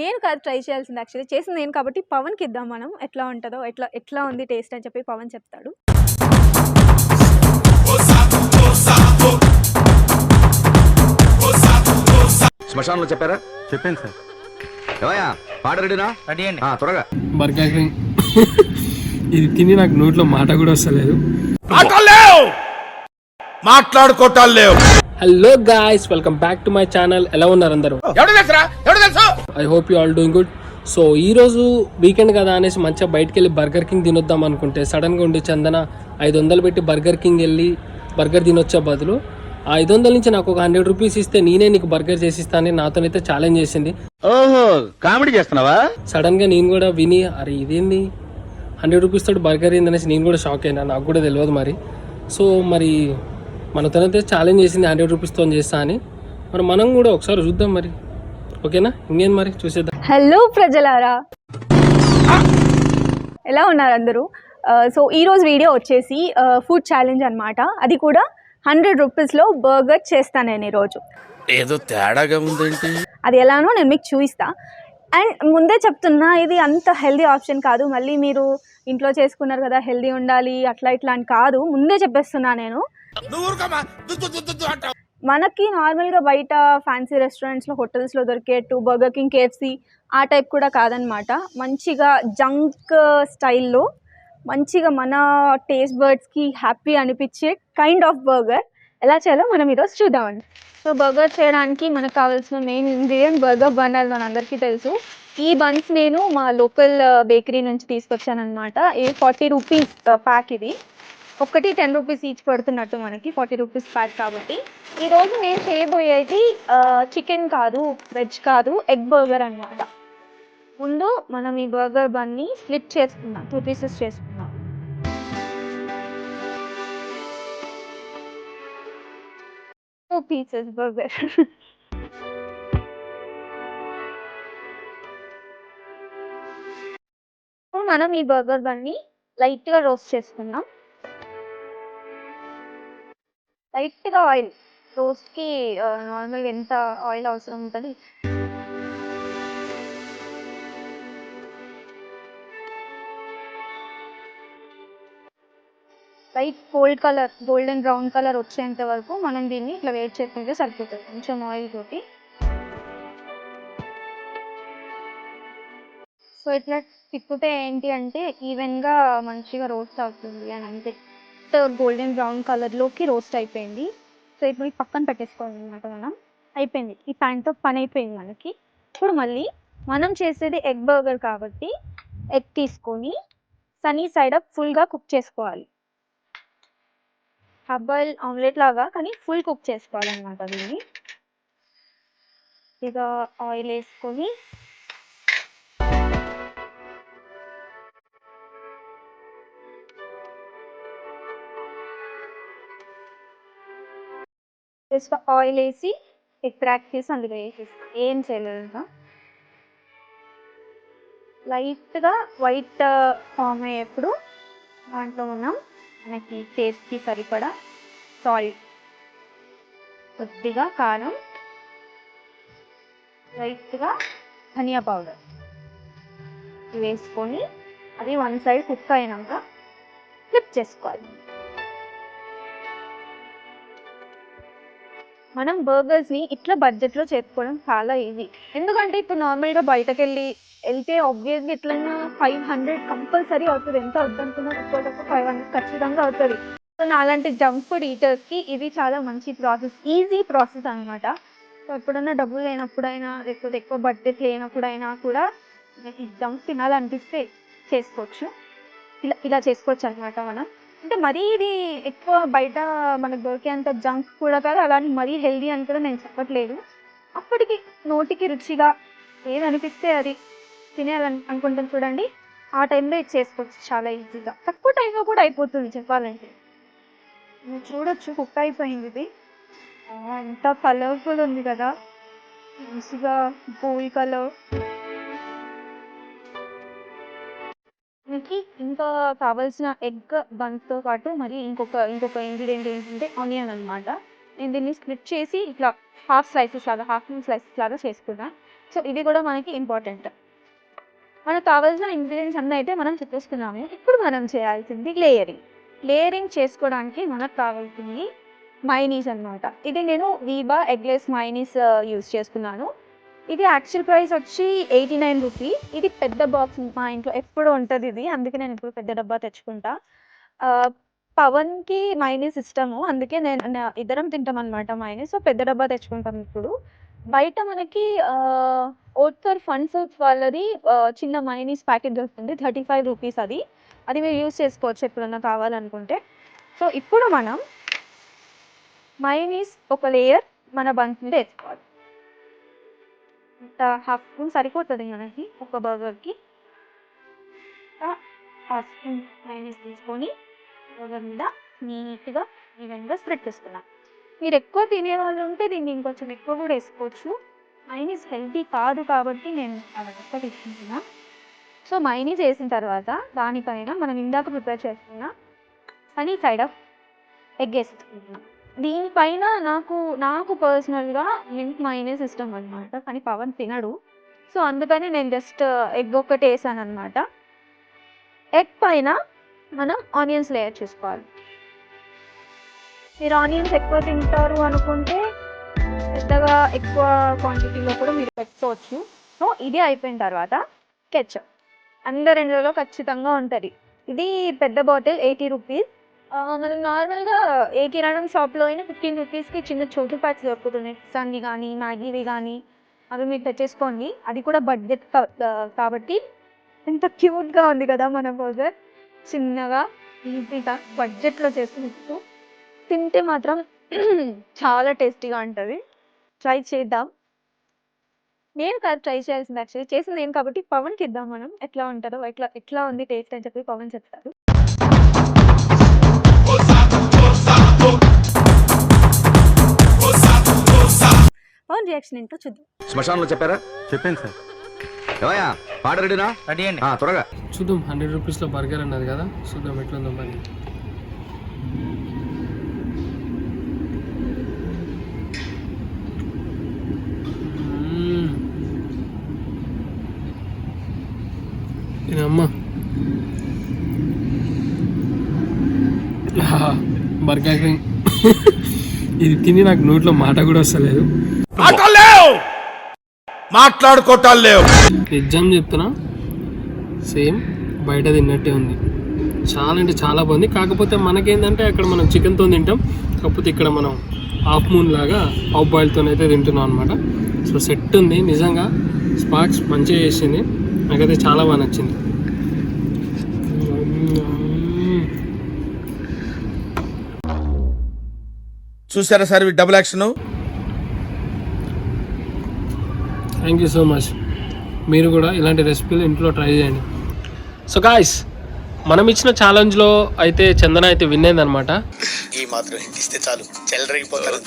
నేను కాదు ట్రై చేయాల్సింది, యాక్చువల్లీ చేసింది నేను కాబట్టి పవన్కి ఇద్దాం మనం. ఎట్లా ఉంటుందో, ఎట్లా ఉంది టేస్ట్ అని చెప్పి పవన్ చెప్తాడు. శ్మశానంలో చెప్పారా? చెప్పాను సార్. ఏమయ్యా పాట రెడీనా? రెడీ అండి. త్వరగా. బర్గర్ కింగ్ ఇది తిని నాకు నోట్లో మాట కూడా వస్తలేదు. మాట్లాడుకోవటాలు లేవు. Hello guys, welcome back to my channel. ఎలా ఉన్నారు అందరూ? I hope you all doing good. So ఈ రోజు వీకెండ్ కదా అనేసి మంచిగా బయటకు వెళ్ళి బర్గర్ కింగ్ తినొద్దాం అనుకుంటే సడన్గా ఉండి చందన 500 పెట్టి బర్గర్ కింగ్ వెళ్ళి బర్గర్ తినొచ్చే బదులు ఆ 500 నుంచి నాకు ఒక 100 రూపీస్ ఇస్తే నేనే నీకు బర్గర్ చేసిస్తానని నాతోనైతే ఛాలెంజ్ చేసింది. ఓహో, కామెడీ చేస్తున్నావా? సడన్ గా నేను కూడా విని అరే ఇదేంది 100 రూపీస్ తోటి బర్గర్ ఏందనేసి నేను కూడా షాక్ అయినా. నాకు కూడా తెలియదు మరి. సో మరి మనతోనైతే ఛాలెంజ్ చేసింది 100 రూపీస్తో చేస్తా అని. మరి మనం కూడా ఒకసారి చూద్దాం మరి. ఓకేనా? ఇంకేం మరి చూసేద్దాం. హలో ప్రజలారా, ఎలా ఉన్నారు అందరూ? సో ఈరోజు వీడియో వచ్చేసి ఫుడ్ ఛాలెంజ్ అనమాట. అది కూడా 100 రూపీస్లో బర్గర్ చేస్తాను నేను ఈరోజు. ఏదో తేడాగా ఉందేంటి? అది ఎలానో నేను మీకు చూపిస్తా. అండ్ ముందే చెప్తున్నా, ఇది అంత హెల్దీ ఆప్షన్ కాదు. మళ్ళీ మీరు ఇంట్లో చేసుకున్నారు కదా హెల్దీ ఉండాలి అట్లా ఇట్లా అని కాదు, ముందే చెప్పేస్తున్నా నేను. మనకి నార్మల్గా బయట ఫ్యాన్సీ రెస్టారెంట్స్లో హోటల్స్లో దొరికేట్టు బర్గర్ కింగ్, కేఎఫ్సి ఆ టైప్ కూడా కాదనమాట. మంచిగా జంక్ స్టైల్లో మంచిగా మన టేస్ట్ బర్డ్స్కి హ్యాపీ అనిపించే కైండ్ ఆఫ్ బర్గర్ ఎలా చేయాలో మనం ఈరోజు చూద్దామండి. సో బర్గర్ చేయడానికి మనకు కావాల్సిన మెయిన్ ఇంగ్రీడియంట్ బర్గర్ బన్ అని మనందరికీ తెలుసు. ఈ బన్స్ నేను మా లోకల్ బేకరీ నుంచి తీసుకొచ్చాను అనమాట. ఇది 40 రూపీస్ ప్యాక్. ఇది ఒకటి 10 రూపీస్ ఈచ్ పడుతున్నట్టు మనకి, 40 రూపీస్ ప్యాక్ కాబట్టి. ఈరోజు నేను చేయబోయేది చికెన్ కాదు, వెజ్ కాదు, ఎగ్ బర్గర్ అనమాట. ముందు మనం ఈ బర్గర్ బన్ని స్ప్లిట్ చేసుకుందాం, 2 పీసెస్ చేసుకుందాం. Pieces burger. మనం ఈ బర్గర్ బన్ని లైట్గా రోస్ట్ చేసుకుందాం. లైట్గా ఆయిల్, రోస్ట్కి నార్మల్గా ఎంత ఆయిల్ అవసరం ఉంటుంది. లైట్ గోల్డెన్ బ్రౌన్ కలర్ వచ్చేంత వరకు మనం దీన్ని ఇట్లా వేడి చేసుకుంటే సరిపోతుంది. కొంచెం ఆయిల్ తోటి సో ఇట్లా తిప్పితే ఏంటి అంటే ఈవెన్గా మంచిగా రోస్ట్ అవుతుంది అని అంతే. గోల్డెన్ బ్రౌన్ కలర్లోకి రోస్ట్ అయిపోయింది. సో ఇప్పుడు పక్కన పెట్టేసుకోవాలన్నమాట. మనం అయిపోయింది, ఈ ప్యాన్తో పని అయిపోయింది మనకి. ఇప్పుడు మళ్ళీ మనం చేసేది ఎగ్ బర్గర్ కాబట్టి ఎగ్ తీసుకొని సనీ సైడ్ అప్ ఫుల్గా కుక్ చేసుకోవాలి. హబ్బాయిల్ ఆమ్లెట్ లాగా కానీ ఫుల్ కుక్ చేసుకోవాలన్నమాట. దీన్ని ఇక ఆయిల్ వేసుకొని జస్ట్ ఆయిల్ వేసి ఎగ్ క్రాక్ చేసి అందులో వేసేసి ఏం చేయలేదు. లైట్గా వైట్ ఫామ్ అయ్యేప్పుడు దాంట్లో మనం మనకి టేస్ట్కి సరిపడా సాల్ట్, కొద్దిగా కారం, లైట్గా ధనియా పౌడర్ వేసుకొని అది 1 సైడ్ కుక్ అయినాక ఫ్లిప్ చేసుకోవాలి. మనం బర్గర్స్ని ఇట్లా బడ్జెట్లో చేసుకోవడం చాలా ఈజీ. ఎందుకంటే ఇప్పుడు నార్మల్గా బయటకు వెళ్తే ఆబ్వియస్గా ఎట్లన్నా 500 కంపల్సరీ అవుతుంది. ఎంత వద్దనుకున్నా ఒక్కొక్క 500 ఖచ్చితంగా అవుతుంది. సో అలాంటి జంక్ ఫుడ్ ఈటర్స్కి ఇది చాలా మంచి ప్రాసెస్, ఈజీ ప్రాసెస్ అనమాట. సో ఎప్పుడన్నా డబ్బులు లేనప్పుడైనా లేకపోతే ఎక్కువ బడ్జెట్ లేనప్పుడైనా కూడా మనకి జంక్ తినాలనిపిస్తే చేసుకోవచ్చు. ఇలా చేసుకోవచ్చు అనమాట మనం. అంటే మరీ ఇది ఎక్కువ బయట మనకు దొరికేంత జంక్ కూడా కాదు, అలాంటి మరీ హెల్దీ అని కూడా నేను చెప్పట్లేదు. అప్పటికి నోటికి రుచిగా ఏది అనిపిస్తే అది అనుకుంటాను చూడండి, ఆ టైంలో ఇది చేసుకోవచ్చు చాలా ఈజీగా. తక్కువ టైంలో కూడా అయిపోతుంది చెప్పాలంటే. మీరు చూడొచ్చు కుక్ అయిపోయింది. ఇది ఎంత కలర్ఫుల్ ఉంది కదా, మంచిగా గోల్డ్ కలర్. మనకి ఇంకా కావాల్సిన ఎగ్ బన్స్తో పాటు మరి ఇంకొక ఇంగ్రీడియంట్ ఏంటంటే ఆనియన్ అనమాట. నేను దీన్ని స్ప్లిట్ చేసి ఇట్లా హాఫ్ స్లైసెస్ లాగా చేసుకున్నా. సో ఇది కూడా మనకి ఇంపార్టెంట్. మనకు కావాల్సిన ఇంగ్రీడియంట్స్ అన్నీ అయితే మనం చెప్పేసుకున్నాము. ఇప్పుడు మనం చేయాల్సింది లేయరింగ్ చేసుకోవడానికి మనకు కావాల్సింది మైనీస్ అన్నమాట. ఇది నేను వీబా ఎగ్లెస్ మైనీస్ యూస్ చేసుకున్నాను. ఇది యాక్చువల్ ప్రైస్ వచ్చి 89 రూపీస్. ఇది పెద్ద బాక్స్, మా ఇంట్లో ఎప్పుడు ఉంటుంది ఇది, అందుకే నేను ఇప్పుడు పెద్ద డబ్బా తెచ్చుకుంటా. పవన్కి మైనీస్ ఇష్టము, అందుకే ఇద్దరం తింటాం అనమాట మైనీస్. సో పెద్ద డబ్బా తెచ్చుకుంటాం. ఇప్పుడు బయట మనకి ఓట్కర్ ఫన్ ఫుడ్స్ వాళ్ళది చిన్న మైనీస్ ప్యాకెట్ దొరుకుతుంది, 35 రూపీస్. అది మీరు యూస్ చేసుకోవచ్చు ఎప్పుడన్నా కావాలనుకుంటే. సో ఇప్పుడు మనం మైనీస్ ఒక లేయర్ మన బన్స్ మీద వేసుకోవాలి. ఇంత హాఫ్ స్పూన్ సరిపోతుంది మనకి ఒక బర్గర్కి. హాఫ్ స్పూన్ మైనీస్ తీసుకొని బర్గర్ మీద నీట్గా ఈవెన్గా స్ప్రెడ్ చేసుకున్నాం. మీరు ఎక్కువ తినే వాళ్ళు ఉంటే దీన్ని ఇంకొంచెం ఎక్కువ కూడా వేసుకోవచ్చు. మైనీస్ హెల్తీ కాదు కాబట్టి నేను అలా ఎక్కువ తీసుకుంటున్నా. సో మైనీస్ వేసిన తర్వాత దానిపైన మనం ఇందాక ప్రిపేర్ చేసుకున్న హనీ సైడ్ ఆఫ్ ఎగ్ వేసుకుంటున్నాం. దీనిపైన నాకు పర్సనల్గా మింట్ మైనీస్ ఇష్టం అనమాట, కానీ పవన్ తినడు. సో అందుకని నేను జస్ట్ ఎగ్ ఒక్కటి వేసాను అనమాట. ఎగ్ పైన మనం ఆనియన్స్ లేయర్ చేసుకోవాలి. మీరు ఆనియన్స్ ఎక్కువ తింటారు అనుకుంటే పెద్దగా ఎక్కువ క్వాంటిటీలో కూడా మీరు పెట్టుకోవచ్చు. సో ఇది అయిపోయిన తర్వాత కెచప్ అందరి ఇంట్లో ఖచ్చితంగా ఉంటుంది. ఇది పెద్ద బాటిల్ 80 రూపీస్. మనం నార్మల్గా ఏ కిరాణం షాప్లో అయినా 15 రూపీస్కి చిన్న చోటు ప్యాక్స్ దొరుకుతుంది. సన్ని కానీ మ్యాగీవి కానీ అవి మీరు తెచ్చేసుకోండి. అది కూడా బడ్జెట్ కాబట్టి. ఎంత క్యూట్గా ఉంది కదా మన బర్గర్, చిన్నగా ఈజీగా బడ్జెట్లో చేసుకుంటూ తింటే మాత్రం చాలా టేస్టీగా ఉంటుంది. ట్రై చేద్దాం. నేను కాదు ట్రై చేయాల్సింది, యాక్చువల్లీ చేసింది నేను కాబట్టి పవన్కి ఇద్దాం మనం, ఎట్లా ఉంటుందో ఎట్లా ఉంది టేస్ట్ అని చెప్పి పవన్ చెప్తారు. పవన్ రియాక్షన్ ఏంటో చూద్దాం. శ్మశానంలో చెప్పారా? చెప్పాను సార్. ఏమయ్యా పాట రెడీనా? రెడీ అండి. త్వరగా చూద్దాం. 100 రూపీస్లో బర్గర్ అన్నది కదా, చూద్దాం ఎట్లుందో మరి. అమ్మా బర్గర్ కింగ్ ఇది తిని నాకు నోట్లో మాట కూడా వస్తలేదు. మాట్లాడుకోవటాలు లేవు. నిజం చెప్తున్నా, సేమ్ బయట తిన్నట్టే ఉంది. చాలా అంటే చాలా బాగుంది. కాకపోతే మనకేంటంటే అక్కడ మనం చికెన్తో తింటాం, కాకపోతే ఇక్కడ మనం హాఫ్ మూన్ లాగా హాఫ్ బాయిల్తో అయితే తింటున్నాం అనమాట. సో సెట్ ఉంది నిజంగా. స్పార్క్స్ మంచిగా చేసింది, నాకైతే చాలా బాగా నచ్చింది. చూసారా sir double action. Thank you so much. మీరు కూడా ఇలాంటి రెసిపీలు ఇంట్లో ట్రై చేయండి. సో గాయ్స్, మనం ఇచ్చిన ఛాలెంజ్లో అయితే చందన అయితే విన్ అయిందనమాట. ఈ మాత్రం ఇస్తే చాలు చెల్లరగిపోతారు.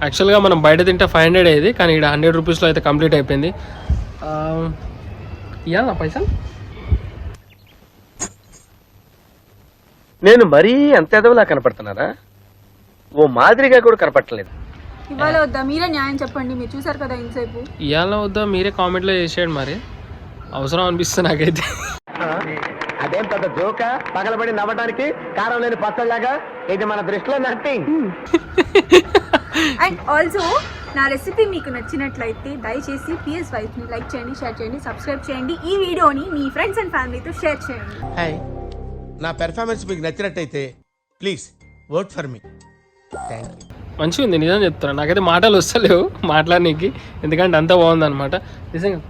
యాక్చువల్గా మనం బయట తింటే 500 అయ్యేది, కానీ ఇక్కడ 100 రూపీస్లో అయితే కంప్లీట్ అయిపోయింది. ఇవ్వాలా పైసలు? నేను మరీ అంత ఎదవలా కనపడుతున్నారా? ఓ మాదిరిగా కూడా కనపడలేదు. ఇవాళ వద్దా మీరే న్యాయం చెప్పండి, మీరు చూసారు కదా ఇంతసేపు. ఇవాళ వద్దా మీరే కామెంట్లో చేసేయండి. మరి అవసరం అనిపిస్తుంది నాకైతే. అదేం పెద్ద జోక పగలబడి నవ్వడానికి కారం లేని పచ్చళ్ళలాగా, ఇది మన దృష్టిలో నథింగ్. అండ్ ఆల్సో నా రెసిపీ మీకు నచ్చినట్లయితే దయచేసి PS వైఫ్ని లైక్ చేయండి, షేర్ చేయండి, సబ్స్క్రైబ్ చేయండి. ఈ వీడియోని మీ ఫ్రెండ్స్ అండ్ ఫ్యామిలీతో షేర్ చేయండి. హాయ్, నా పెర్ఫార్మెన్స్ మీకు నచ్చినట్టయితే please vote for me. Thank you. మంచిగా ఉంది, నిజం చెప్తాను. నాకైతే మాటలు వస్తలేవు మాట్లాడడానికి, ఎందుకంటే అంతా బాగుంది అనమాట నిజంగా.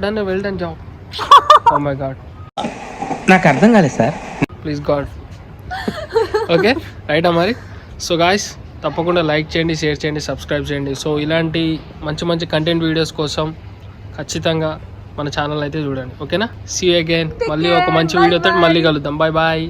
Done well done job. Oh my god, నాకు అర్థం కాలేదు సార్. Please god. ఓకే రైటా మరి. సో గాయ్స్, తప్పకుండా లైక్ చేయండి, షేర్ చేయండి, సబ్స్క్రైబ్ చేయండి. సో ఇలాంటి మంచి మంచి కంటెంట్ వీడియోస్ కోసం ఖచ్చితంగా మన ఛానల్ అయితే చూడండి. ఓకేనా? See you again. మళ్ళీ ఒక మంచి వీడియోతో మళ్ళీ కలుద్దాం. Bye bye.